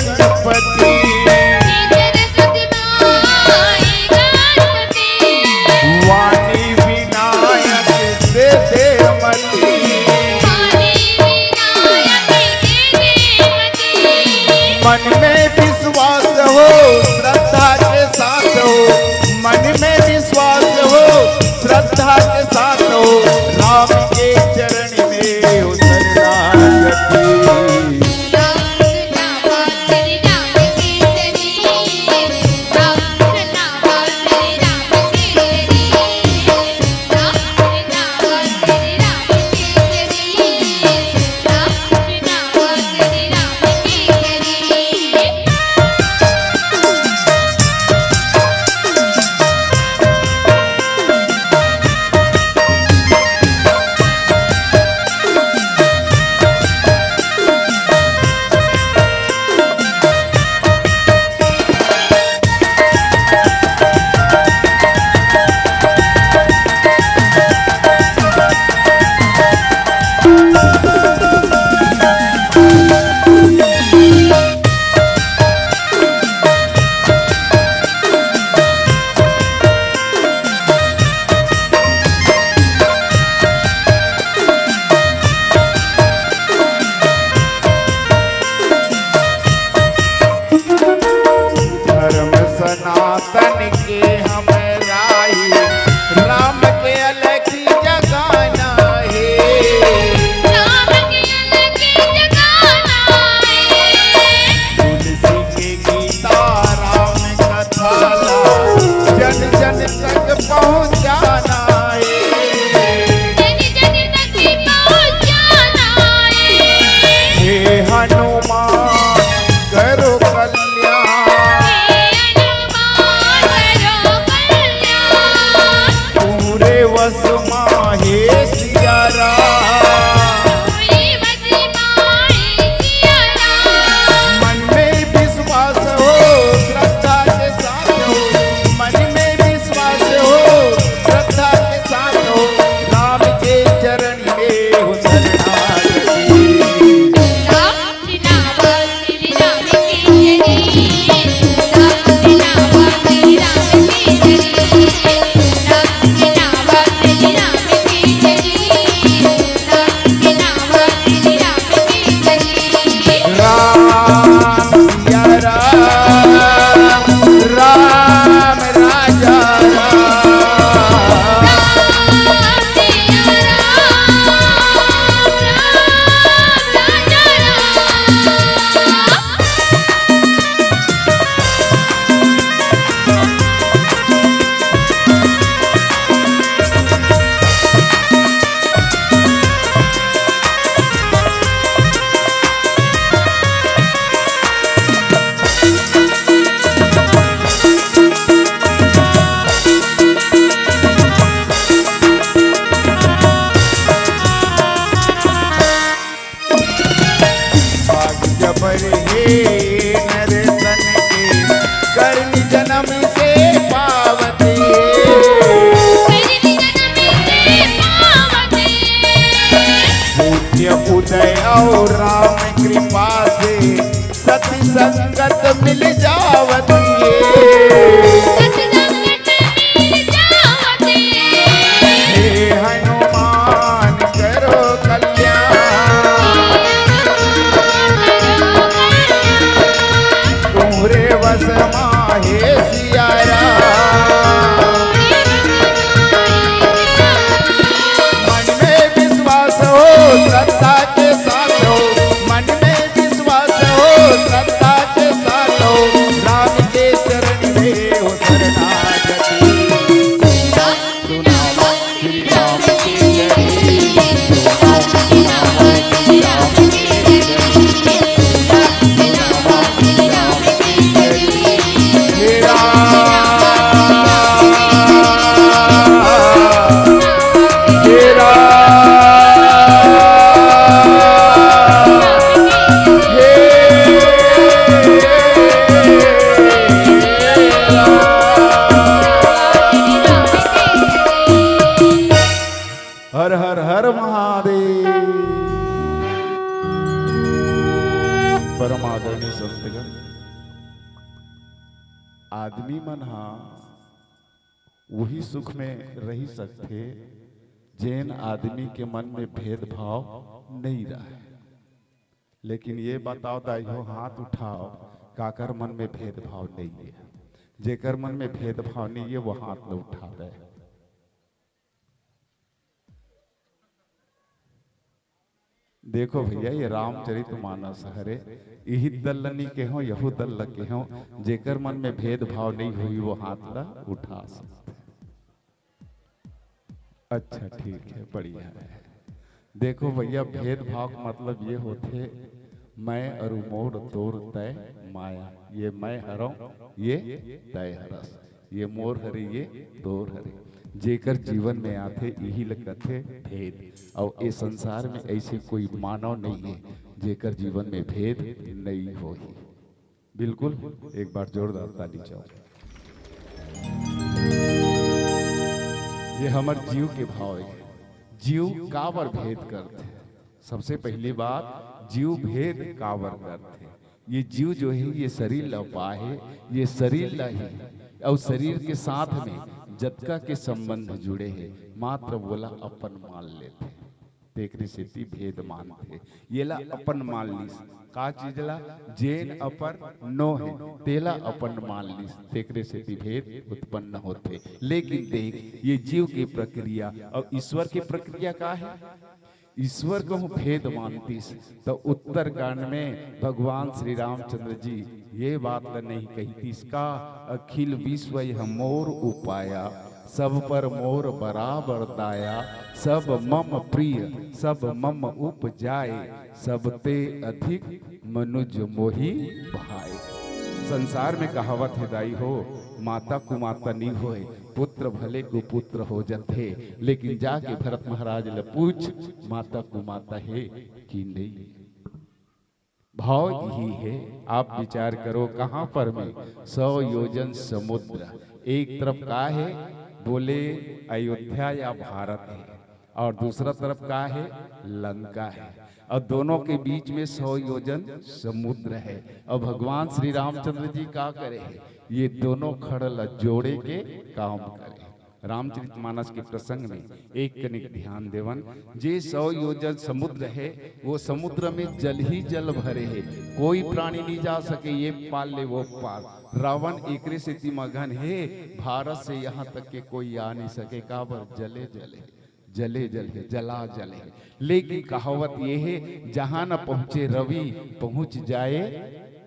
गणपति वाणी विनायक दे दे मति मन में विश्वास हो श्रद्धा के साथ हो मन में विश्वास हो श्रद्धा के साथ हो राम के चरण में हो शरणागति सनातन के हम राही राम के अलखी जगाना है राम के अलखी जगाना है तुलसी के गीता राम कथा जन जन तक पहुँचाना है जन जन तक पहुँचाना है हे हनुमान करो उदय और राम कृपा से सती संगत मिल जावत हे हनुमान करो कल्याण तुम्हारे वस माहे सिया मन में विश्वास हो श्रद्धा के साथ हो मन में विश्वास हो श्रद्धा के साथ हो संतगण, आदमी मन हा वही सुख में रही सकते जैन आदमी के मन में भेदभाव नहीं रहा। लेकिन ये बताओ दाई हो, हाथ उठाओ, काकर मन में भेदभाव नहीं है? जेकर मन में भेदभाव नहीं है वो हाथ न उठा दे। देखो भैया, ये रामचरितमानस हरे, यही दल्लनी के हो यहू दल्ल के हो, जेकर मन में भेदभाव नहीं हुई वो हाथ ला उठा सकते। अच्छा ठीक है, बढ़िया है। देखो भैया, भेदभाव का मतलब ये होते मैं और मोर तोर तय माया। ये मैं हरो, ये तय हरस, ये मोर हरे, ये तोर हरे। जेकर जीवन में आते यही लगते भेद। और इस संसार में ऐसे कोई मानव नहीं है जेकर जीवन में भेद नहीं हो। बिल्कुल, एक बार जोरदार ताली चाहो। ये हमार जीव के भाव है। जीव काबर भेद करते हैं? सबसे पहली बात, जीव भेद काबर करते हैं? ये जीव जो है ये शरीर लपा है, ये शरीर ला ही, और शरीर के साथ में जतका के संबंध जुड़े हैं, मात्र बोला अपन मान लेते हैं। देखने से ती भेद मानते, ये ला अपन मान लीस। का चीज ला? जेन अपर नो है, तेला अपन मान लीस। देखने से ती भेद उत्पन्न होते। लेकिन देख, ये जीव की प्रक्रिया और ईश्वर की प्रक्रिया का है? ईश्वर को भेद मानतीस तो उत्तर कांड में भगवान श्री रामचंद्र जी ये बात नहीं कहतीस का, अखिल विश्व यह मोर उपाया, सब पर मोर बराबर दाया, सब मम प्रिय सब मम उपजाए, सब ते अधिक मनुज मोहि भाई। संसार में कहावत है दाई हो, माता कुमाता नहीं होए, पुत्र भले कुपुत्र हो जाते। लेकिन जाके भरत महाराज ले पूछ, माता कुमाता है कि नहीं? भाव यही है। आप विचार करो, कहां पर में 100 योजन समुद्र, एक तरफ का है बोले अयोध्या या भारत है, और दूसरा तरफ का है लंका है, और दोनों के बीच में 100 योजन समुद्र है। और भगवान श्री रामचंद्र जी क्या करे? ये दोनों खड़ल जोड़े के काम करे। रामचरितमानस के प्रसंग में एक कनिक ध्यान देवन, जे 100 योजन समुद्र है, वो समुद्र में जल ही जल भरे है, कोई प्राणी नहीं जा सके, ये पार ले वो पार। रावण एकरे से मगन है, भारत से यहाँ तक के कोई आ नहीं सके। काबर? जले जले जले जले जला जले। लेकिन कहावत ये है, जहां न पहुंचे रवि पहुंच जाए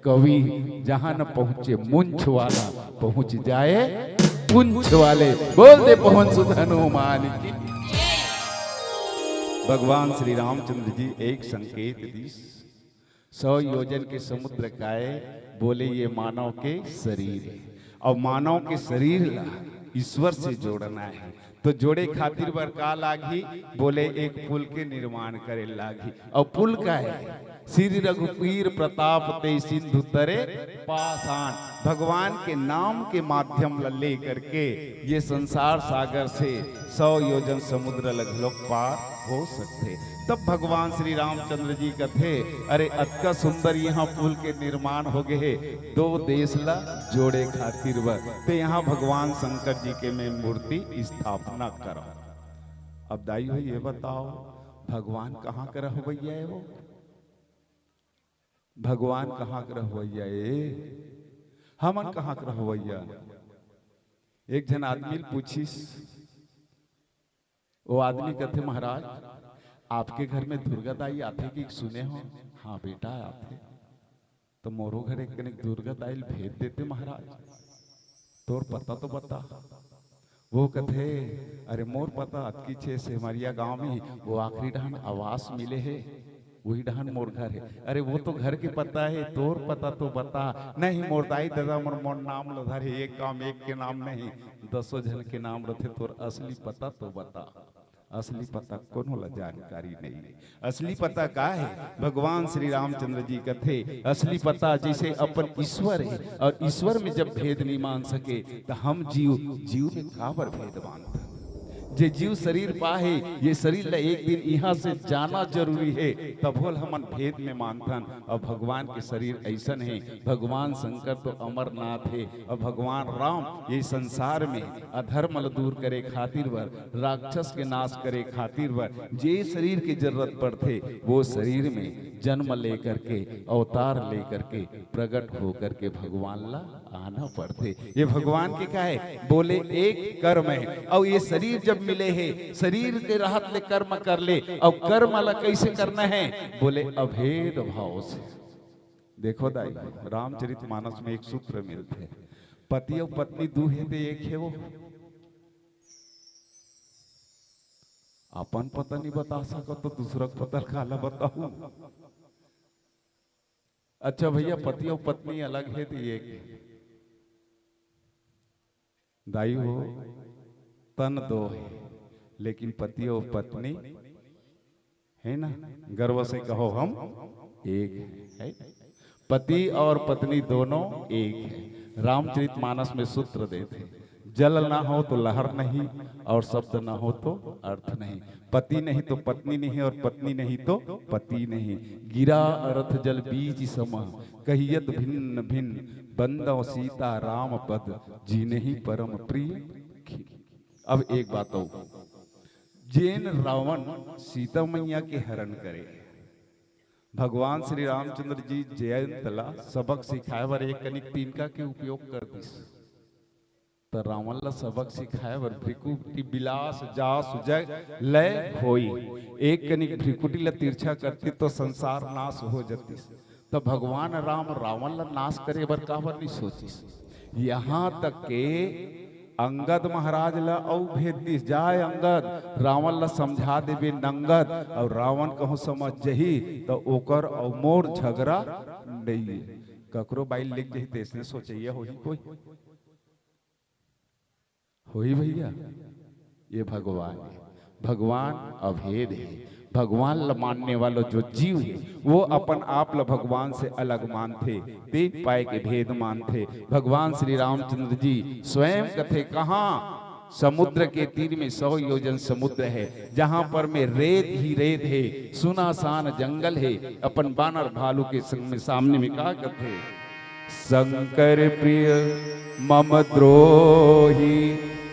कवि, जहां न पहुंचे मुंछ वाला पहुंच जाए पुंछ वाले। बोल दे पवन सुत हनुमान की। भगवान श्री रामचंद्र जी एक संकेत दी, 100 योजन के समुद्र काए, बोले ये मानव के शरीर है, और मानव के शरीर ला ईश्वर से जोड़ना है। तो जोड़े खातिर बर का लागी? बोले एक पुल के निर्माण करे लागी। और पुल का है? श्री रघुवीर प्रताप ते सिंधु तरे पाषाण। भगवान के नाम के माध्यम ले करके ये संसार सागर से 100 योजन समुद्र लगभग पार हो सकते। तब भगवान श्री रामचंद्र जी कथे, अरे अतका सुंदर यहाँ पुल के निर्माण हो गए, 2 देश ला जोड़े खातिर बर, तो यहाँ भगवान शंकर जी के में मूर्ति स्थापना करो। अब दाई हो ये बताओ, भगवान कहाँ का रहोइया है? वो भगवान कहाँ का रहोइया है? हमन कहाँ का रहोइया? एक जन आदमी पूछिस, वो आदमी कहते, महाराज आपके घर में दुर्गा दाई आते कि सुने हो? हाँ बेटा आते। तो मोरो घर एक दुर्गा दाई भेज देते महाराज, तोर पता तो बता। वो कहते, अरे मोर पता अतकी छे से हमारिया गांव में वो आखिरी डहान आवास मिले है, वही डहान मोर घर है। अरे वो तो घर के पता है, तोर पता तो बता। नहीं मोर दाई दादा मोर नाम लधार है, एक काम एक के नाम नहीं, 10 जन के नाम रथे, तोर असली पता तो बता। असली पता कोनो ला जानकारी नहीं है। असली पता का है? भगवान श्री रामचंद्र जी कथे, असली पता जैसे अपन ईश्वर है, और ईश्वर में जब भेद नहीं मान सके तो हम जीव में काबर भेद मानता? जे जीव शरीर पाहे ये शरीर ला एक दिन यहाँ से जाना जरूरी है, तब होल हमन भेद में मानथन। और भगवान के शरीर ऐसन है, भगवान शंकर तो अमरनाथ है, और भगवान राम ये संसार में अधर्म ल दूर करे खातिर बर, राक्षस के नाश करे खातिर बर जे शरीर की जरूरत पड़ते वो शरीर में जन्म लेकर के अवतार लेकर के प्रकट होकर के भगवान ला आना पड़ते। ये भगवान के क्या है, बोले एक कर्म है, और ये शरीर जब मिले है शरीर के राहत ले कर्म कर ले, और कर्म ला कैसे करना है, बोले अभेद भाव से। देखो दाई, रामचरितमानस में एक सूत्र मिलते, पति और पत्नी दू है तो एक है वो। अपन पता नहीं बता सको तो दूसरा पता काला बताऊं। अच्छा भैया, पति और पत्नी अलग है तो एक है। दाई हो तन दो है, लेकिन पति और पत्नी है ना, गर्व से कहो हम एक है। पति और पत्नी दोनों एक है। रामचरितमानस में सूत्र देते, जल ना हो तो लहर नहीं, और शब्द ना हो तो अर्थ नहीं। पति नहीं तो पत्नी नहीं, और पत्नी नहीं तो पति नहीं। गिरा अर्थ जल बीज सम, कहियत भिन्न भिन्न, बंदो सीता राम पद, जीने ही परम प्रिय। अब एक बात हो, जैन रावण सीता मैया के हरण करे, भगवान श्री रामचंद्र जी जयंतला सबक सिखाए बर एक कनिक तिनका के उपयोग कर दिस। तो रावण ला सबक सिखाए बर भ्रिकुटी बिलास जास जग लय होई, एक कनिक भ्रिकुटी ला तिरछा करती तो संसार नाश हो जाती। तो भगवान राम रावण ला नाश करे बर काबर नहीं सोचिस, यहाँ तक के अंगद महाराज ला औ भेद दिस, जाय अंगद रावण ला समझा देवे नंगद, और रावण कहूँ समझ जही तो ओकर और मोर झगड़ा नहीं। ककरो बाइल लिख जही तेसने सोचिए होही कोई होही भैया। ये भगवान है, भगवान अभेद है। भगवान ला मानने वाला जो जीव है वो अपन आप ला भगवान से अलग मानते, तीन पाए के भेद मानते। भगवान श्री रामचंद्र जी स्वयं कथे, कहाँ समुद्र के तीर में 100 योजन समुद्र है, जहां पर में रेत ही रेत है, सुनासान जंगल है। अपन बानर भालू के संग में सामने में कहा कथे, शंकर प्रिय मम द्रोही,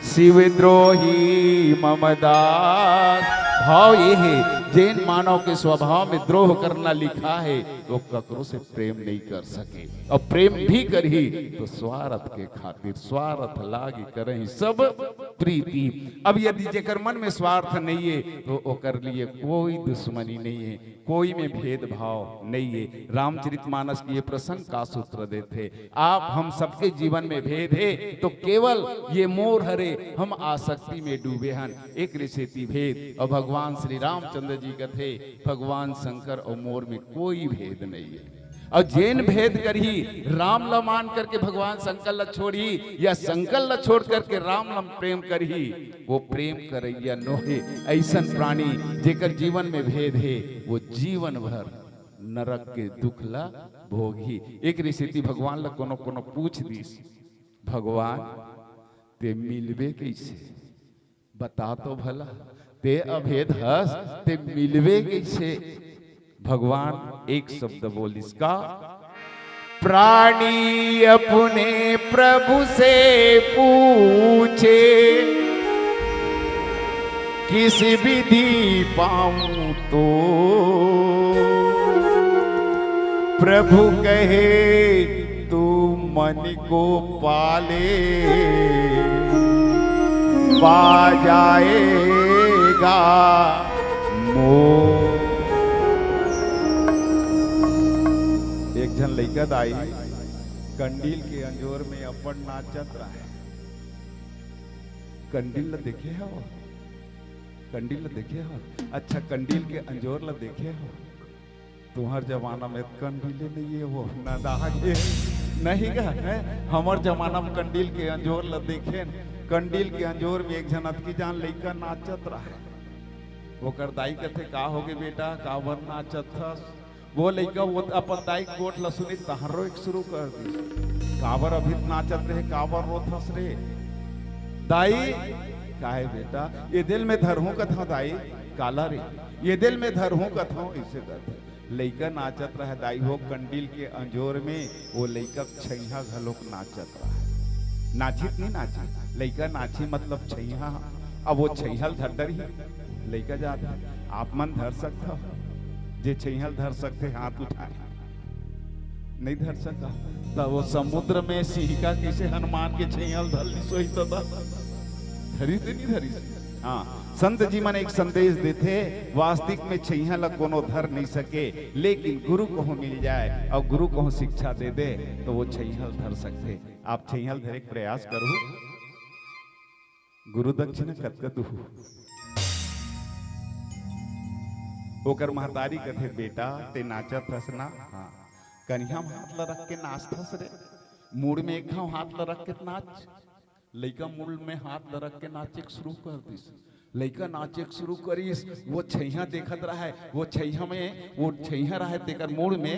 शिव द्रोही मम दास। भाव ये है, जैन मानव के स्वभाव में द्रोह करना लिखा है, तो ककरों से प्रेम नहीं कर सके, और प्रेम भी करही तो स्वार्थ के खातिर, स्वार्थ लागी करही सब प्रीति। अब यदि जेकर मन में स्वार्थ नहीं है तो ओकर लिए कोई दुश्मनी नहीं है, कोई में भेदभाव नहीं है। रामचरितमानस की ये प्रसंग का सूत्र देते, आप हम सबके जीवन में भेद है तो केवल ये मोर हरे हम आसक्ति में डूबे हन, एक रिसेती भेद। और भगवान श्री रामचंद्र जी कहते, भगवान शंकर और मोर में कोई भेद नहीं है। और जैन भेद करही, राम ला मान करके भगवान शंकर ला छोड़ी, या शंकर ला छोड़ करके राम ला प्रेम करही, वो प्रेम करैया नोहे। ऐसन प्राणी जेकर जीवन में भेद है वो जीवन भर नरक के दुख ला भोगी। एक रिसिति भगवान ला कोनो कोनो पूछ दिस, भगवान ते मिलबे कैसे, बता तो भला, ते अभेद हस ते मिलबे कैसे। भगवान एक शब्द बोल इसका, प्राणी अपने प्रभु से पूछे, किस विधि पाऊं तो प्रभु कहे तू मन को पाले, पा जाएगा मोह। एक जन लइका दाई कंडील के अंजोर में अपन नाचत रहे। कंडील ला देखे हो, कंडील ला देखे हो, अच्छा कंडील के अंजोर ला देखे हो। तुम्हार जमाना में कंडीले नहीं है वो ना दागे नहीं गा है। हमार जमाना में कंडील के अंजोर ला देखे, कंडील के अंजोर में एक जन अतकी जान लइका नाचत रहे। वो कर दाई कहते, का होगे बेटा, का बर नाचत था। वो लइका वो अपन दाई कोट ला सुनी तहरो एक शुरू कर दी, काबर अभी नाचत रहे, काबर रोथस रे। दाई काहे बेटा ये दिल में धरहूं कथा दाई काला रे, ये दिल में धरहूं कथा ऐसे करते लइका नाचत रहे दाई हो कंडील के अंजोर में, वो लइका छैया घलोक नाचत रहा, नाचित नहीं नाची लइका नाची मतलब छैया, अब वो छैहल धर ही लइका जाता। आप मन धर सकता हो जे छैहल धर सकते हाथ उठाए, नहीं धर सकता तब वो समुद्र में सिंहिका कैसे हनुमान के छैहल धर ली सोई तो धरी तो नहीं धरी। हाँ संत जी मन एक संदेश देते वास्तविक में छैहल कोनो धर नहीं सके, लेकिन गुरु को मिल जाए और गुरु को शिक्षा दे दे तो वो छैहल धर सकते। आप छैहल धरे के प्रयास करो, गुरु दक्षिणा कतकतु ओकर महतारी कथे बेटा ते नाचत हस ना, हाँ कन्या में हाथ ला रख के नाचथस रे, मूड में एक हाथ ला रख के नाच, लइका मूड में हाथ ला रख के नाचे शुरू कर दिस, लइका नाचे शुरू करिस, वो छैया देखत रहा है, वो छैया में वो छैया रहा है तेकर मूड में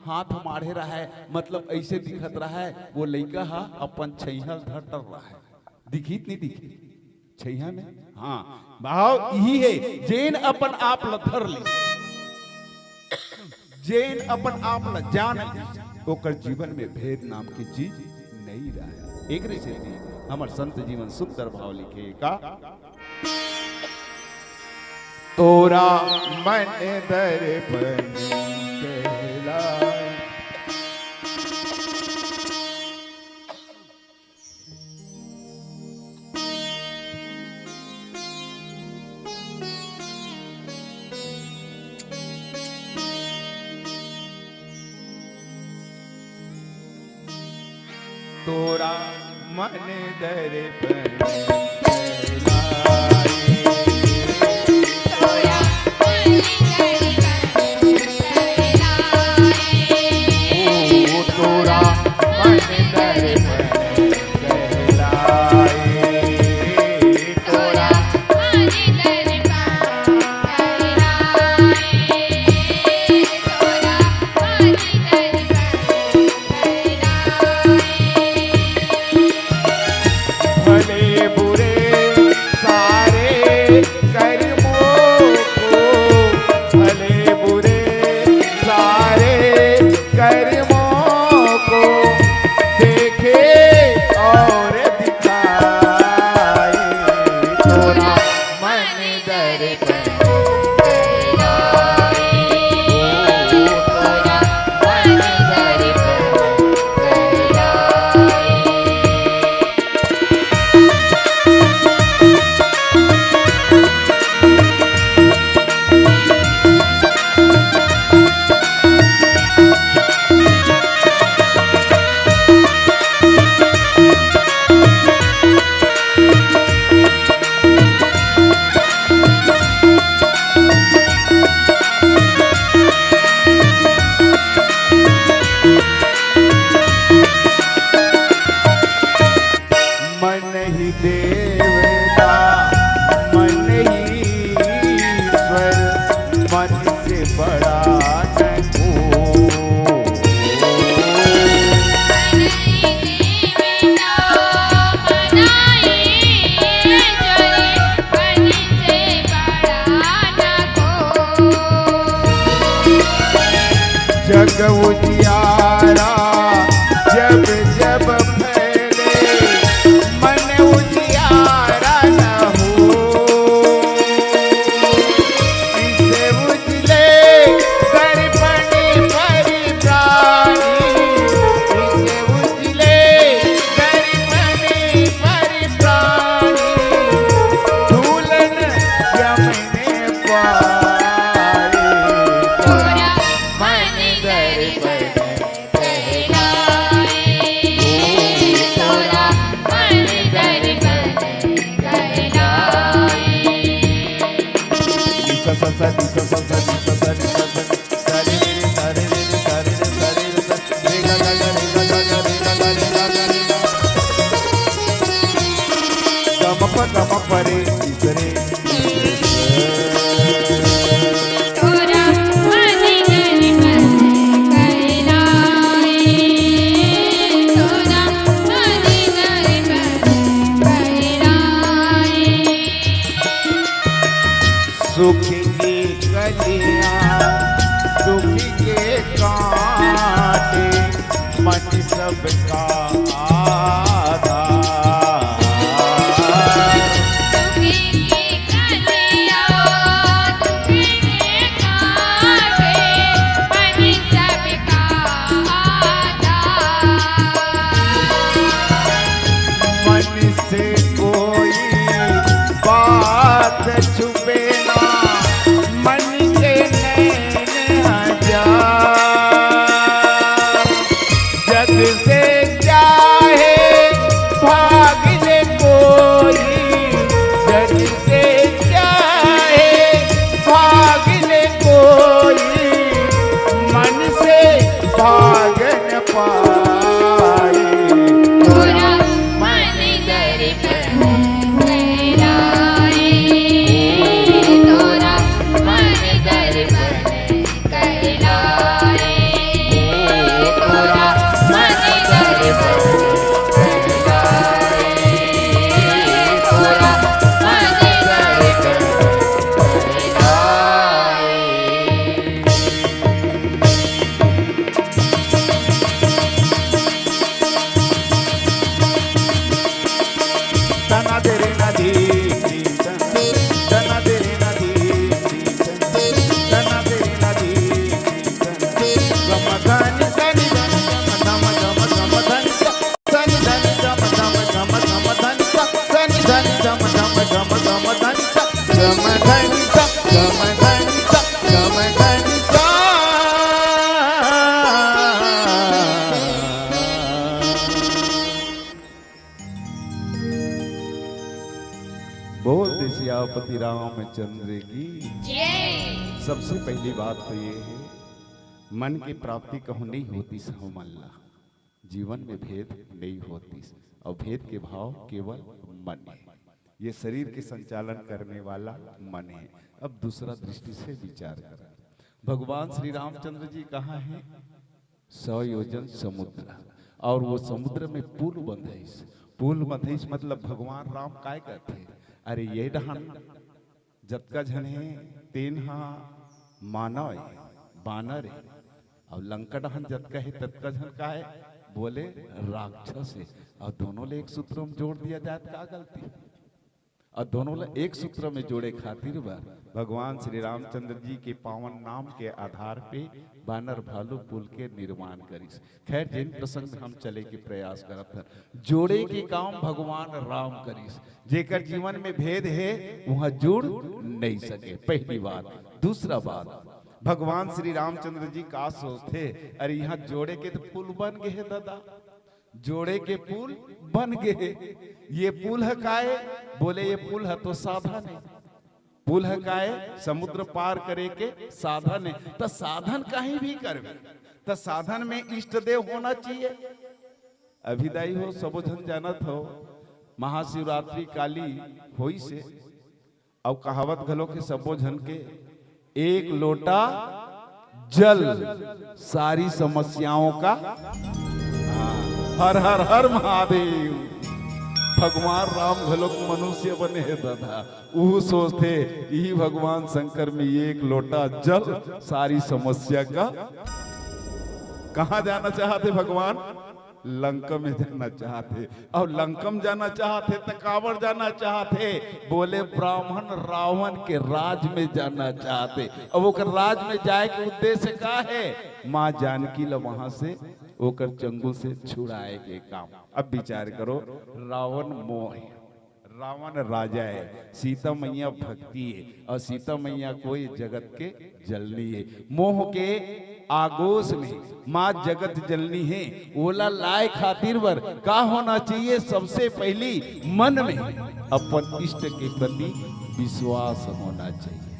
हाथ मारे रहा है, मतलब ऐसे दिखत रहा है वो लइका हा अपन छैया धर रहा है, दिखित नहीं दिखी छैया में। हाँ भाव यही है जैन अपन आप लथर ले, जैन अपन आप ल जान ओकर जीवन में भेद नाम की चीज नहीं रहा। एक से हमर संत जीवन सुंदर भाव लिखे का तोरा मन दर्पण कहलाए, तोरा मन दर्पण जग उजियारा जब जब फैले मन उजियारा न हो, इसे उजले दर्पण परिप्राणी, इसे उजले दर्पण परिप्राणी, धूलन यमने पाए गम परे इसरे तोरा मन दर्पण कहलाए, तोरा मन दर्पण कहलाए। सबका आधार। दुखी की कलिया दुखी काटे मन सबका आधार। मन से कोई बात छुपे ना, मन के नैन हजार। जग से चाहे भाग ले कोई, जग से चाहे भाग ले कोई, मन से भाग न पाए। पूरा मन गर्भ कहलाए, तोरा मन गर्भ कहलाए, तोरा मन गर्भ कहलाए, तोरा मन गर्भ कहलाए। तना तेरे नदी तना तेरे नदी तना तेरे नदी गम धन धन धन गम धम धम धम धन धन गम धम धम धम धन धन धन गम धम धम धम धन गम धन गम धन गम धन बोल सियापति रामचंद्र की। जय। सबसे पहली बात तो ये है, मन की प्राप्ति कहूँ नहीं होती सहो मल्ला, जीवन में भेद नहीं होती, और भेद के भाव केवल मन है। ये शरीर के संचालन करने वाला मन है। अब दूसरा दृष्टि से विचार करें, भगवान श्री रामचंद्र जी कहाँ हैं? 100 योजन समुद्र, और वो समुद्र में पुल बंधेस। पुल बंधेस मतलब भगवान राम काय कहते हैं, अरे ये डहन जतका झन है तेन हा मानव है, बानर है, और लंका डहन जतका है ततका झन का है, बोले राक्षस है। और दोनों ले एक सूत्र में जोड़ दिया जाए तो क्या गलती है? और दोनों ले एक सूत्र में जोड़े खातिर भगवान श्री रामचंद्र जी के पावन नाम के आधार पे बानर भालू पुल के निर्माण करिस। खैर जिन प्रसंग में हम चले के प्रयास करत हन, जोड़े के काम भगवान राम करिस। जेकर जीवन में भेद है वहां जुड़ नहीं सके, पहली बात। दूसरा बात, भगवान श्री रामचंद्र जी का सोचते, अरे यहाँ जोड़े के तो पुल बन गए है दादा, जोड़े के पुल बन गए। ये पुल है काए? बोले ये पुल है तो साधन है। पुल है काए? समुद्र पार करे के साधन है। तो साधन कहीं भी करवे तो साधन में इष्ट देव होना चाहिए। अभिदाई हो सबो झन जानत हो, महाशिवरात्रि काली होई से, और कहावत घलो के सबो झन के एक लोटा जल सारी समस्याओं का। हर हर हर महादेव। भगवान राम घलोक मनुष्य बने है दादा, वो सोचते यही भगवान शंकर में एक लोटा जल सारी समस्या का। कहाँ जाना चाहते भगवान? लंका में जाना चाहते, और लंका में जाना चाहते तो कांवड़ जाना चाहते, बोले ब्राह्मण रावण के राज में जाना चाहते। अब वो राज में जाए के उद्देश्य का है? माँ जानकी ल वहां से ओकर चंगुल से छुड़ाए के काम। अब विचार करो, रावण मोह है, रावण राजा है, सीता मैया भक्ति है, और सीता मैया कोई जगत के जलनी है। मोह के आगोश में माँ जगत जलनी है। ओला लाए खातिर वर का होना चाहिए? सबसे पहली मन में अपन इष्ट के प्रति विश्वास होना चाहिए।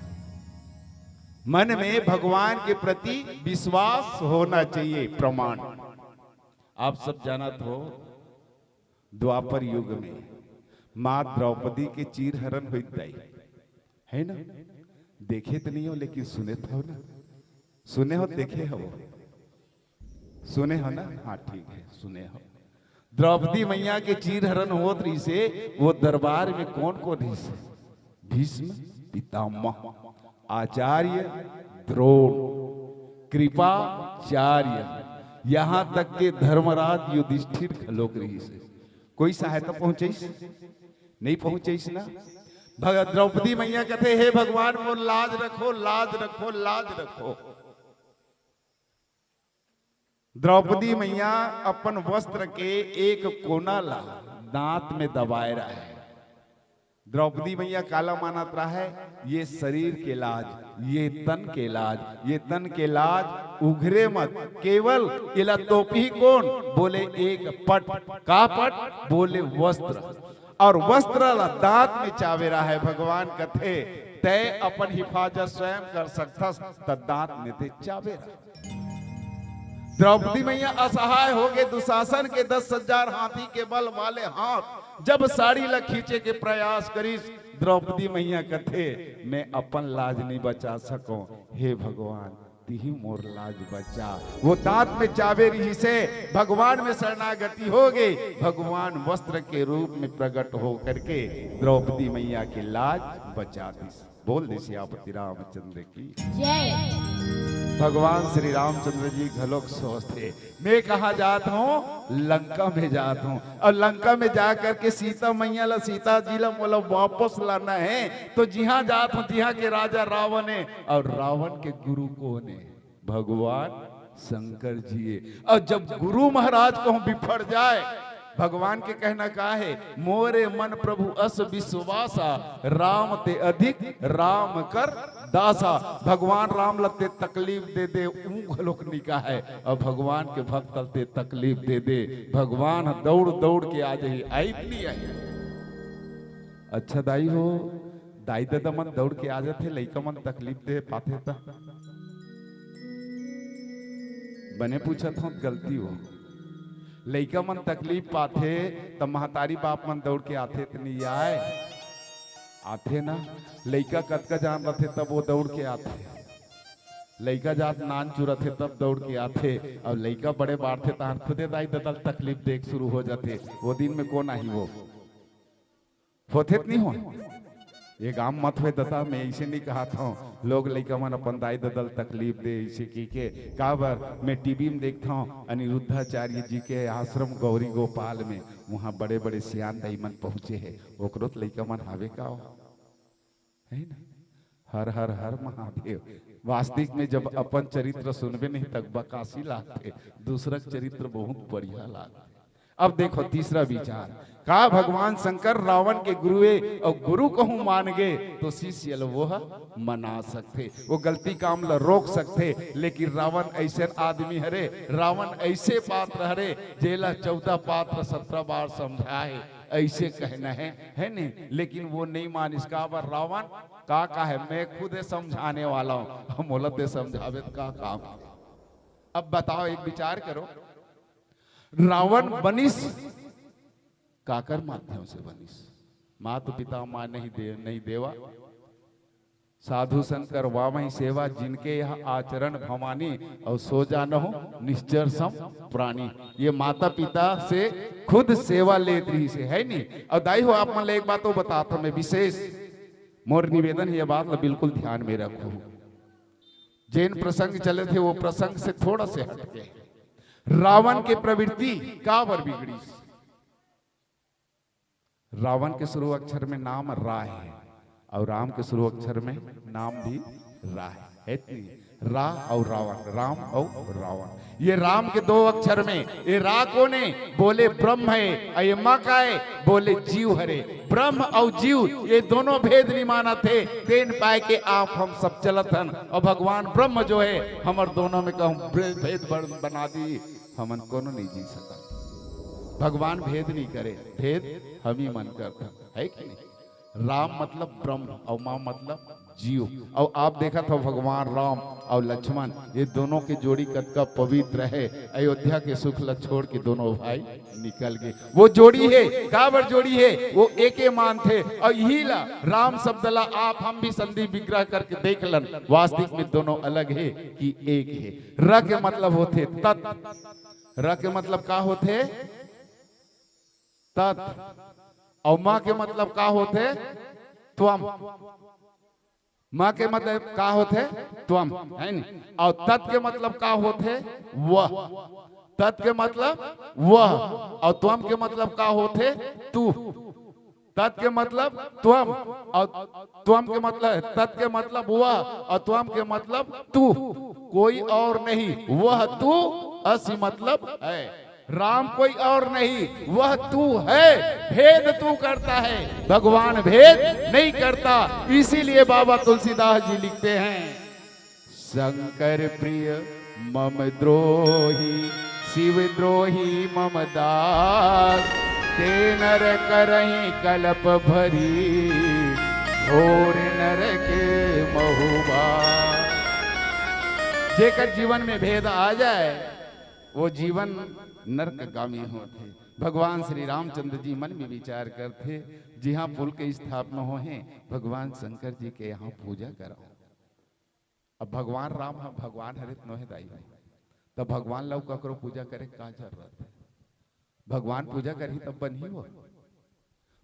मन में भगवान के प्रति विश्वास होना चाहिए। प्रमाण आप सब जानत हो, द्वापर युग में माँ द्रौपदी के चीर हरण हुई है ना? देखे तो नहीं हो लेकिन सुने तो हो ना? सुने हो, देखे हो? सुने हो ना? हाँ ठीक है, सुने हो। द्रौपदी मैया के चीर हरण होत रही से, वो दरबार में कौन कौन रही से? भीष्म पितामह, आचार्य द्रोण, कृपाचार्य, यहाँ तक के धर्मराज युधिष्ठिर खलोक रही से कोई सहायता पहुंचे नहीं पहुंचे ना। भगत द्रौपदी मैया कहते हे भगवान वो लाज रखो लाज रखो लाज रखो। द्रौपदी मैया अपन वस्त्र के एक कोना ला दांत में दबाए रहा है। द्रौपदी मैया काला मानत रहा है ये शरीर के लाज, ये तन के लाज, ये तन के लाज उघरे मत, केवल इला तोपी कौन बोले एक पट का पट बोले वस्त्र, और वस्त्र ला दांत में चावेरा है। भगवान कथे तय अपन हिफाजत स्वयं कर सकता त दांत में ते चावेरा। द्रौपदी मैया असहाय हो गए। दुशासन के 10,000 हाथी के बल वाले हाथ जब साड़ी ला खींचे के प्रयास करीस, द्रौपदी मैया कथे मैं अपन लाज नहीं बचा सको, हे भगवान तिही मोर लाज बचा। वो दांत में चावे रही से भगवान में शरणागति हो गई। भगवान वस्त्र के रूप में प्रकट हो करके द्रौपदी मैया की लाज बचा दी। बोल दे सियापति रामचंद्र की जय। भगवान श्री रामचंद्र जी घलोक सोचते मैं कहा जात हूँ लंका में जात हूँ, और लंका में जा करके सीता मैया ला सीता जी ला मोला वापस लाना है। तो जिहाँ जात हूँ जिहाँ के राजा रावण है, और रावण के गुरु कौन है भगवान शंकर जी है। और जब गुरु महाराज को बिफर जाए, भगवान के कहना का है मोरे मन प्रभु अस विश्वासा, राम ते अधिक राम कर दासा। भगवान राम लते तकलीफ दे दे घलोक निका है, और भगवान के भक्त लते तकलीफ दे दे। भगवान दौड़ दौड़ के आ जाए आई नहीं आई। अच्छा दाई हो दाई दादा मन दौड़ के आ जाते, लइका मन तकलीफ दे पाते था बने पूछत हूँ गलती हो। लइका मन तकलीफ पाथे तब महतारी बाप मन दौड़ के आथे नहीं आथे ना। लइका कतका जान रथे तब वो दौड़ के आथे, लइका जात नान चुरथे तब दौड़ के आथे, और लइका बड़े बाढ़ थे तहां खुदे दाई ददल तकलीफ देख शुरू हो जाते। वो दिन में कौन आई वो होते नहीं हो ये गांव मत हुए दता। मैं ऐसे नहीं कहा था लोग लइका मन अपन दाई ददल तकलीफ दे ऐसे की के काबर। मैं टीवी में देखता हूँ अनिरुद्धाचार्य जी के आश्रम गौरी गोपाल में, वहाँ बड़े बड़े सियान दाई मन पहुंचे है। ओकरो लइका मन हावे का है ना। हर हर हर महादेव। वास्तविक में जब अपन चरित्र सुनबे नहीं तक बकासी लागते, दूसरा चरित्र बहुत बढ़िया लागते। अब देखो तीसरा विचार का भगवान शंकर रावण के गुरु है, और गुरु कहूं मान गए तो शिष्य वो मना सकते, वो गलती काम ला रोक सकते। लेकिन रावण ऐसे आदमी हरे, रावण ऐसे पात्र हरे जेला 14 पात्र 17 बार समझाए ऐसे कहना है नहीं। लेकिन वो नहीं मान इसका पर रावण का है मैं खुद समझाने वाला हूँ, मोला दे समझावे का काम। अब बताओ एक विचार करो, रावण बनिस काकर माध्यम से बनिस, मातु पिता मां नहीं देवा, साधु शंकर वामही सेवा, जिनके यह आचरण भवानी, और सो जानो निश्चर सम प्राणी। ये माता पिता से खुद सेवा ले रही से है नहीं। और दाई हो आप मन एक बात तो बताता मैं विशेष मोर निवेदन ये बात बिल्कुल ध्यान में रखो। जैन प्रसंग चले थे वो प्रसंग से थोड़ा से हटके, रावण के प्रवृत्ति का वर बिगड़ी। रावण के शुरू अक्षर में नाम रा है, और राम के शुरू अक्षर में नाम भी रा है। रा और रावण, राम और रावण। ये राम के 2 अक्षर में ये रा कोने बोले ब्रह्म है, और ये मा का है बोले जीव हरे। ब्रह्म और जीव ये दोनों भेद नहीं माना थे, तेन पाए के आप हम सब चलत हन। और भगवान ब्रह्म जो है हमर दोनों में कहूं भेद बना दी, हमन कोनो नहीं जी सका। भगवान भेद नहीं करे, भेद हम ही मन करता है कि नहीं। राम मतलब ब्रह्म और मां मतलब जीव। और आप देखा था भगवान राम और लक्ष्मण ये दोनों की जोड़ी कतका पवित्र है। अयोध्या के सुख ला छोड़ के दोनों भाई निकल गए। वो जोड़ी है काबर जोड़ी है, वो एक मान थे। और यही ला राम शब्द ला आप हम भी संधि विग्रह करके देख लन, वास्तविक में दोनों अलग है कि एक है। र के मतलब होते तत्, र के मतलब का होते तत्, और मां के मतलब का होते त्वम। माँ के मतलब का होते त्वम है नी, और तत् के मतलब का होते वह, तत् के मतलब वह, और त्वम के मतलब का होते तू। तत् के मतलब त्वम, और त्वम के मतलब तत् के मतलब वह, और त्वम के मतलब तू, कोई और नहीं, वह तू असि मतलब है। राम कोई और नहीं, वह तू है। भेद तू करता है, भगवान भेद नहीं करता। इसीलिए बाबा तुलसीदास जी लिखते हैं, शंकर प्रिय मम द्रोही, शिव द्रोही मम दास, ते नर करहीं कलप भरी, घोर नरक महुबास। जेकर जीवन में भेद आ जाए वो जीवन नरकगामी होते। भगवान श्री रामचंद्र जी मन में विचार करते, जहाँ पुल के स्थापना हो है भगवान शंकर जी के यहाँ पूजा करो। अब भगवान राम भगवान हरित नोहे दाई, तब भगवान लोग ककरो पूजा करे का जरूरत है? भगवान पूजा करी तब बनी हो।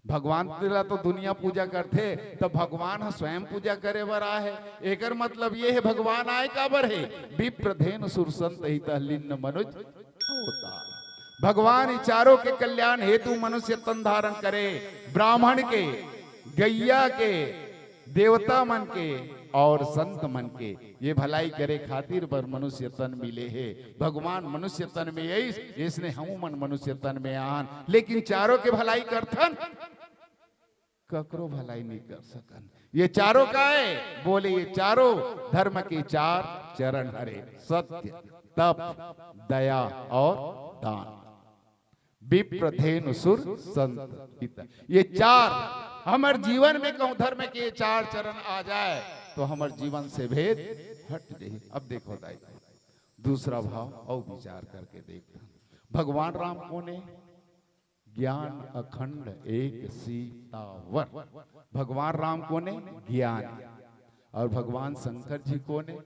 भगवान तेरा तो दुनिया पूजा करते, तब भगवान स्वयं पूजा करे बर आए है। एकर मतलब ये है भगवान आए काबर है, विप्रधेन सुरसंत हित लिन्न मनुज अवतार। भगवान इन चारों के कल्याण हेतु मनुष्य तन धारण करे, ब्राह्मण के, गैया के, देवता मन के और संत मन के, ये भलाई करे खातिर पर मनुष्य तन मिले है। भगवान मनुष्य तन में यही, इसने हम मन मनुष्य तन में आन, लेकिन चारों के भलाई करथन, ककरो भलाई नहीं कर सकन। ये चारों का है, बोले ये चारों धर्म के चार चरण हरे, सत्य, तप, दया और दान, विप्रधेनु सुर संत हित। ये चार हमारे जीवन में कहूं धर्म के ये चार चरण आ जाए तो हमारे जीवन से भेद हट जाए। अब देखो दाई, दूसरा भाव और विचार करके देखो। भगवान राम कोने, ज्ञान अखंड एक सीतावर। भगवान राम कोने, ज्ञान। और भगवान शंकर जी कोने,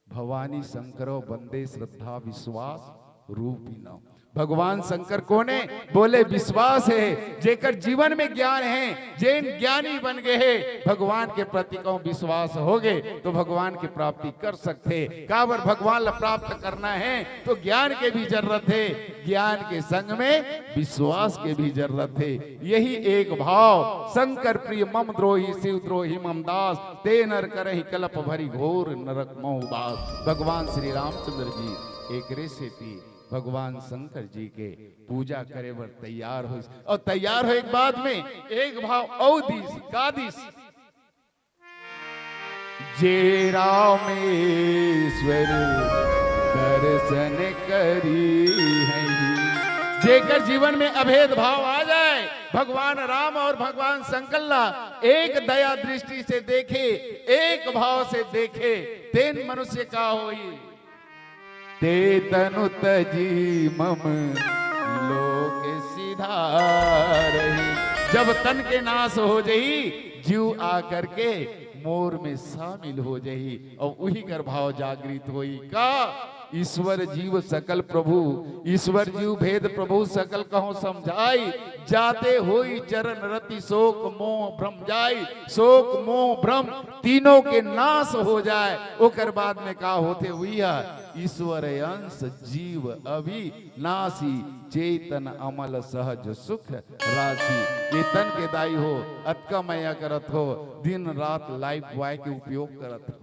भवानी शंकरो बंदे श्रद्धा विश्वास रूपिणो। भगवान शंकर कोने, बोले विश्वास है, जेकर जीवन में ज्ञान है, जैन ज्ञानी बन गए हैं, भगवान के प्रति को विश्वास हो गए तो भगवान की प्राप्ति कर सकते। काबर भगवान ला प्राप्त करना है तो ज्ञान के भी जरूरत है, ज्ञान के संग में विश्वास के भी जरूरत है। यही एक भाव, शंकर प्रिय मम द्रोही, शिव द्रोही मम दास, ते नर करहि कलप भरी घोर नरक महुबास। भगवान श्री रामचंद्र जी एक रेसिपी भगवान शंकर जी के पूजा करे बर तैयार हो, और तैयार हो एक बाद में एक भाव औदिस कादिस, जे रामेश्वर दर्शन करी है। जेकर जीवन में अभेद भाव आ जाए, भगवान राम और भगवान शंकर एक दया दृष्टि से देखे, एक भाव से देखे, तेन मनुष्य का होई। ते तनु तजी मम लोक सिधारहि। जब तन के नाश हो जाई, जीव आकर के मोर में शामिल हो जाई, और वही कर भाव जागृत होई का ईश्वर जीव सकल प्रभु, ईश्वर जीव भेद प्रभु सकल कहो समझाई। जाते होई चरण रति शोक मोह भ्रम जाई, शोक मोह भ्रम तीनों के नाश हो जाए। ओकर बाद में का होते हुई ईश्वर अंश जीव अविनाशी, चेतन अमल सहज सुख राशि। ये तन के दाई हो, अतका मैया करत हो, दिन रात लाइफ बॉय के उपयोग करत हो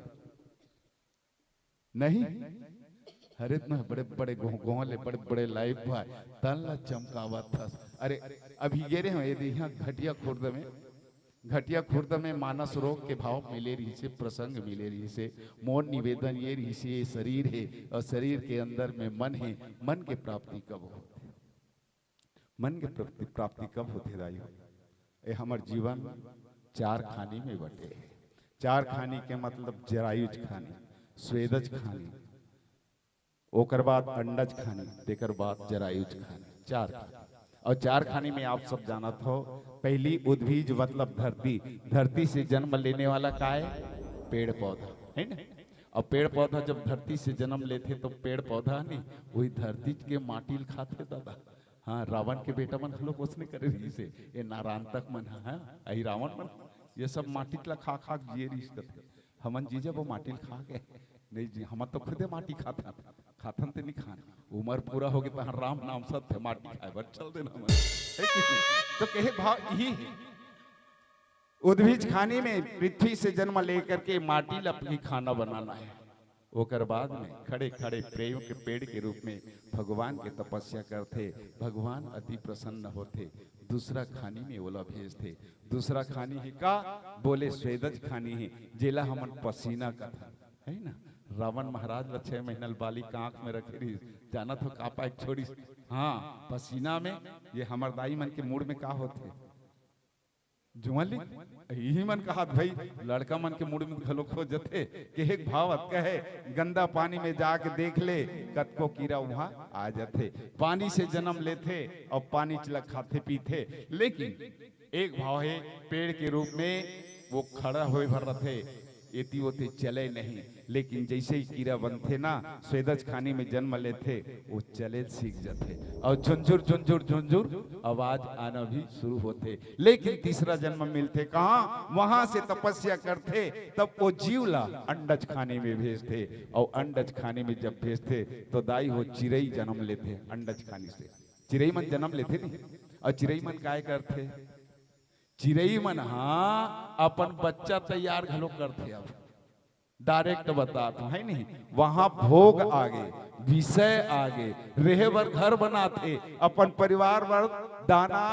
नहीं, हरे में बड़े बड़े गोहले बड़े बड़े लाइफ बॉय तन ला चमकावत था। अरे अभी गिरे हैं यदि यहाँ घटिया खुर्द में मानस रोग के भाव मिले रही से, प्रसंग मिले रही से, मोर निवेदन ये रही से, ये शरीर है और शरीर के अंदर में मन है। मन के प्राप्ति कब होते, मन के प्राप्ति कब होते दाई? ये हमार जीवन चार खानी में बटे। चार खानी के मतलब जरायुज खानी, स्वेदज खानी, ओकर बाद अंडज खानी, तेकर बाद जरायुज खानी, चार खानी। और चार खानी में आप सब जानत हो, पहली उद्भिज मतलब धरती, धरती से जन्म लेने वाला का है? पेड़ पौधा है ना। और पेड़ पौधा जब धरती से जन्म लेते तो पेड़ पौधा नहीं, वही धरती के माटी खाते दादा। हाँ, रावण के बेटा मन लोग उसने करे रही से, ये नारायण तक मन है, रावण मन ये सब माटी ला खा खा जिए रही। हमन जीजा वो माटी खा गए नहीं जी, हम तो खुदे माटी खाथन ते नहीं खान, उम्र पूरा हो गया तो राम नाम सत्य माटी खाए बर चल देना हमन है कि नहीं? तो कहे भाव यही है। उद्भिज खाने में पृथ्वी से जन्म लेकर के माटी लपकी खाना बनाना है, ओकर बाद में खड़े खड़े प्रेम के पेड़ के रूप में भगवान के तपस्या करते, भगवान अति प्रसन्न होते, दूसरा खानी में ओला भेजते। दूसरा खानी है का बोले स्वेदज खानी है, जेला हमन पसीना का था है ना। रावण महाराज ल 6 महीना बाली का आंख में रखे रही, जाना तो कापा एक छोड़ी। हाँ पसीना में ये हमर दाई मन के मूड में का होते जुमली यही मन कहा भाई लड़का मन के मूड में घलो खो जते कि एक भावत कहे गंदा पानी में जाके देख ले कतको कीड़ा वहां आ जाते। पानी से जन्म लेते और पानी चला खाते पीते, लेकिन एक भाव है पेड़ के रूप में वो खड़ा हुए भर रहे, एती ओती चले नहीं, लेकिन जैसे ही कीड़ा बनते ना स्वेदज खानी में जन्म लेते वो चले सीख जाते और झुंझुर झुंझुर झुंझुर आवाज आना भी शुरू होते। लेकिन तीसरा जन्म मिलते कहाँ, वहां से तपस्या करते, तब वो जीवला अंडज खाने में भेजते और अंडज खाने में जब भेजते तो दाई हो चिड़ई जन्म लेते अंडज खाने से। चिड़ई मन जन्म लेते नहीं, और चिड़ई मन काय करते, चिड़ई मन हाँ अपन बच्चा तैयार घलो करते। अब डायरेक्ट बताता है नहीं, वहां भोग आगे विषय आगे रहे बर घर बनाते, अपन परिवार बर दाना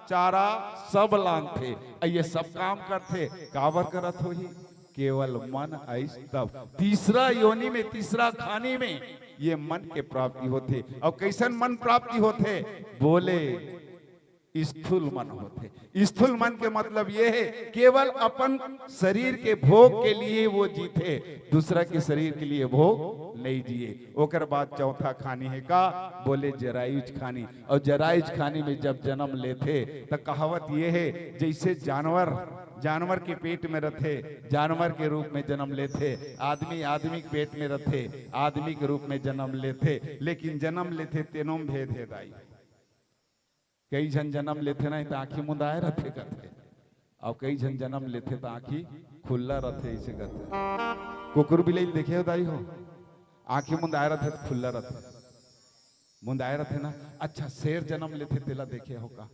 चारा सब लानते, ये सब काम करते। काबर करत हो ही केवल मन ऐस तब तीसरा योनि में तीसरा खाने में ये मन के प्राप्ति होते। और कैसन मन प्राप्ति होते बोले स्थूल मन होते। स्थूल मन के मतलब ये है केवल अपन शरीर के भोग के लिए वो जीते, दूसरा के शरीर के लिए भोग नहीं जिए। ओकर बाद चौथा खानी है का बोले जरायुज खानी, और जरायुज खानी में जब जन्म लेते तो कहावत ये है जैसे जानवर के पेट में रहते, जानवर के रूप में जन्म लेते, आदमी के पेट में रहते, आदमी के रूप में जन्म लेते, लेकिन जन्म लेते तेनों भेद है दाई। कई जन जन्म लेते नहीं तो आंखी मुंदाए रहते करते, और कई जन जन्म लेते तो आंखी खुला रहते ऐसे करते। कुकुर बिलाई देखे हो दाई हो, आंखी मुंदाए रहते तो खुला रहते, मुंदाए रहते ना। अच्छा शेर जन्म लेते तेला देखे हो का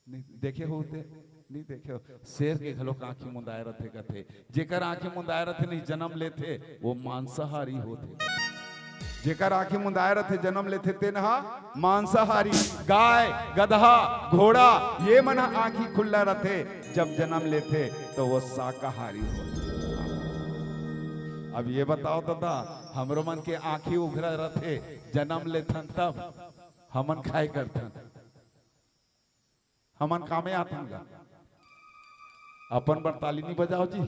नहीं देखे होते, नहीं देखे हो। शेर के घलो आंखी मुंदाए रहते करते, जेकर आंखी मुंदाए रहते नहीं जन्म लेते वो मांसाहारी होते। जेकर आंखी मुंदाए रहते जन्म लेते तेनहा मांसाहारी, गाय गधा घोड़ा ये मन आंखी खुला रहते, जब जन्म लेते तो वो शाकाहारी होते। अब ये बताओ दादा हमरो मन के आंखी उघरा रहते जन्म लेथन तब हमन खाए करथन, हमन कामे आथन गा अपन बर ताली नहीं बजाओ जी।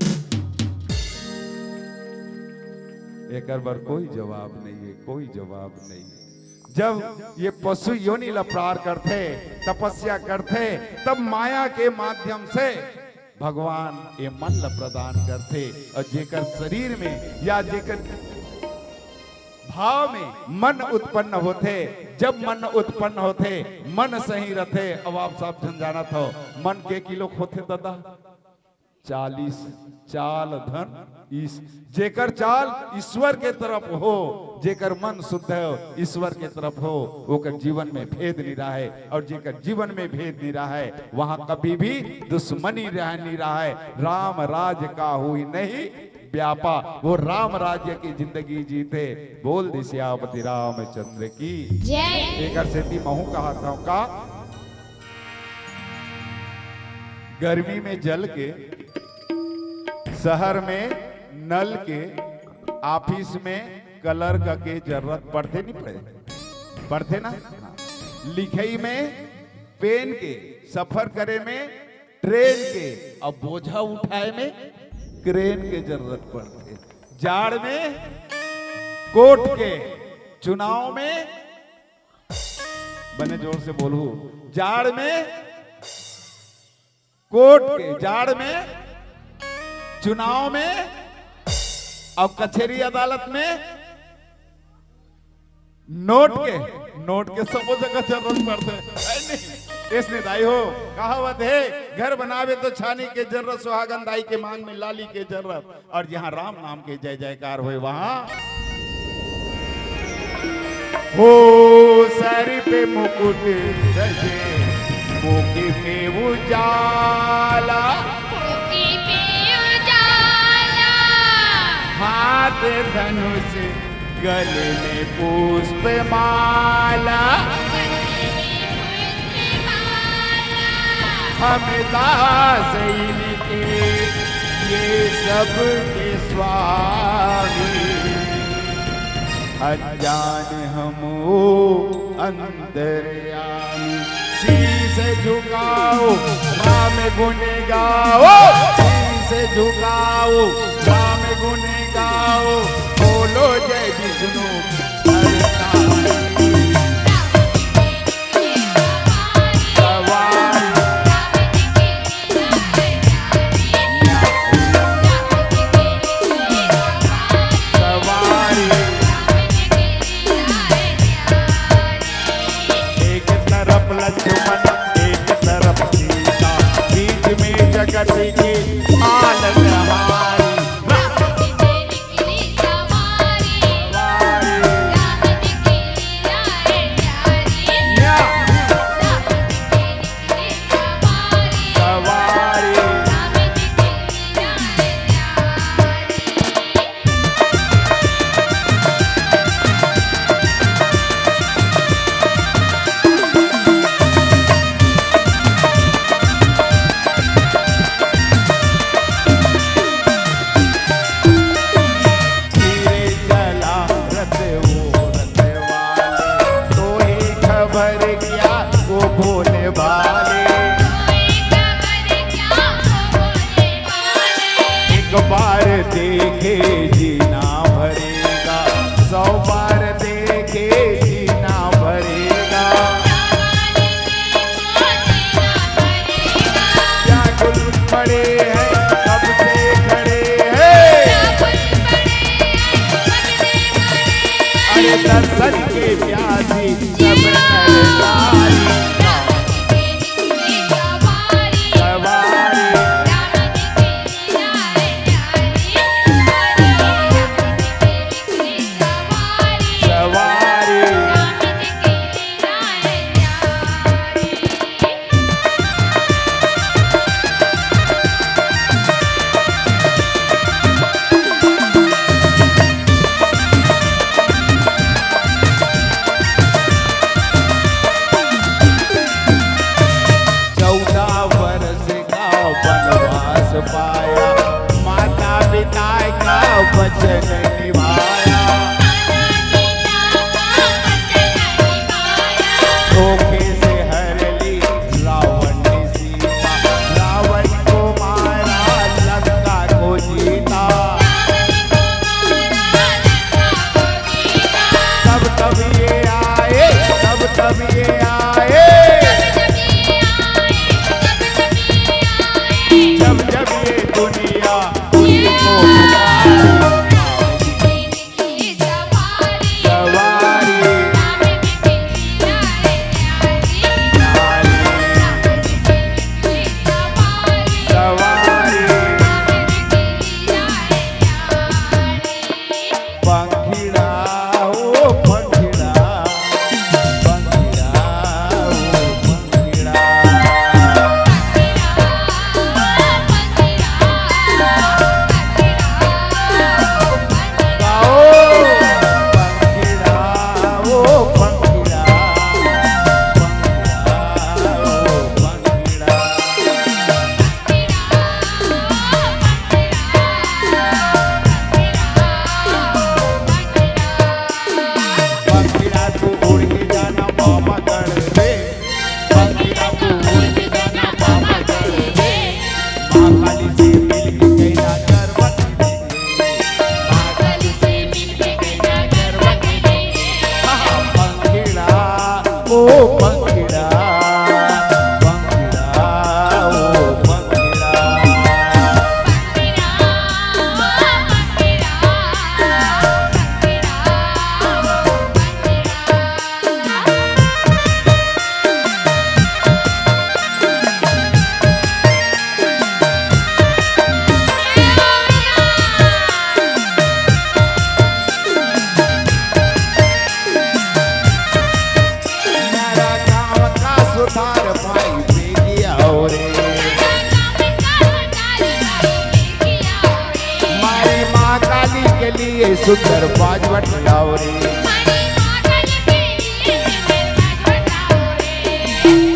एक बार कोई जवाब नहीं है, कोई जवाब नहीं है। जब ये पशु योनि लप्रार करते तपस्या करते तब माया के माध्यम से भगवान ये मन ला प्रदान करते, और जेकर शरीर में या जेकर भाव में मन उत्पन्न होते, जब मन उत्पन्न होते मन सही रहते। अब आप सब जन जानत हो मन के किलो होते दादा 40 चाल धन इस, जेकर चाल ईश्वर के तरफ हो, जेकर मन शुद्ध हो ईश्वर के तरफ हो, ओकर जीवन में भेद नहीं रहा है। और जेकर जीवन में भेद नहीं रहा है वहां कभी भी दुश्मनी रह नहीं रहा है। राम राज का हुई नहीं व्यापा, वो राम राज्य की जिंदगी जीते। बोल दे सियापति रामचंद्र की जय। एक सेती महू कहा था का गर्मी में जल के, शहर में नल के, ऑफिस में कलर का के जरूरत पड़ते नहीं पड़ते ना, लिखाई में पेन के, सफर करे में ट्रेन के, अब बोझा उठाए में क्रेन के जरूरत पड़ते। जाड़ में कोट के, चुनाव में बने जोर से बोलू, जाड़ में कोट के, जाड़ में चुनाव में, अब कचहरी अदालत में नोट के, नोट के सब जगह जरूरत पड़ते है नहीं। इसने दाई हो कहावत है, घर बनावे तो छानी के जरूरत, सुहागन दाई के मांग में लाली के जरूरत। और जहाँ राम नाम के जय जयकार हुए वहां हो सर पे मुकुट सजे मुखी पे उजाला, मुखी पे उजाला, हाथ धनुष गले में पुष्प माला, हम दास इनके ये सब के स्वामी, अनजान हम अंतर्यामी। शीश झुकाओ राम गुण गाओ, शीश झुकाओ राम गुण गाओ, बोलो जय विष्णु जगत की आनंद हमारी, बार देखे जीना भरेगा, 100 बार देखे जीना भरेगा। क्या गुल पड़े हैं कब से खड़े हैं, अरे दर्शन के प्यासी सब नरनारी, सुधार भाई बेगी आओ रे। मारी माँ काली के लिए सुंदर बाजवट लाओ रे।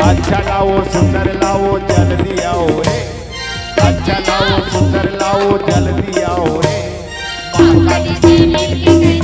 अच्छा लाओ सुंदर लाओ जल्दी आओ रे। अच्छा लाओ सुंदर लाओ जल्दी आओ रे। माँ काली से मिलके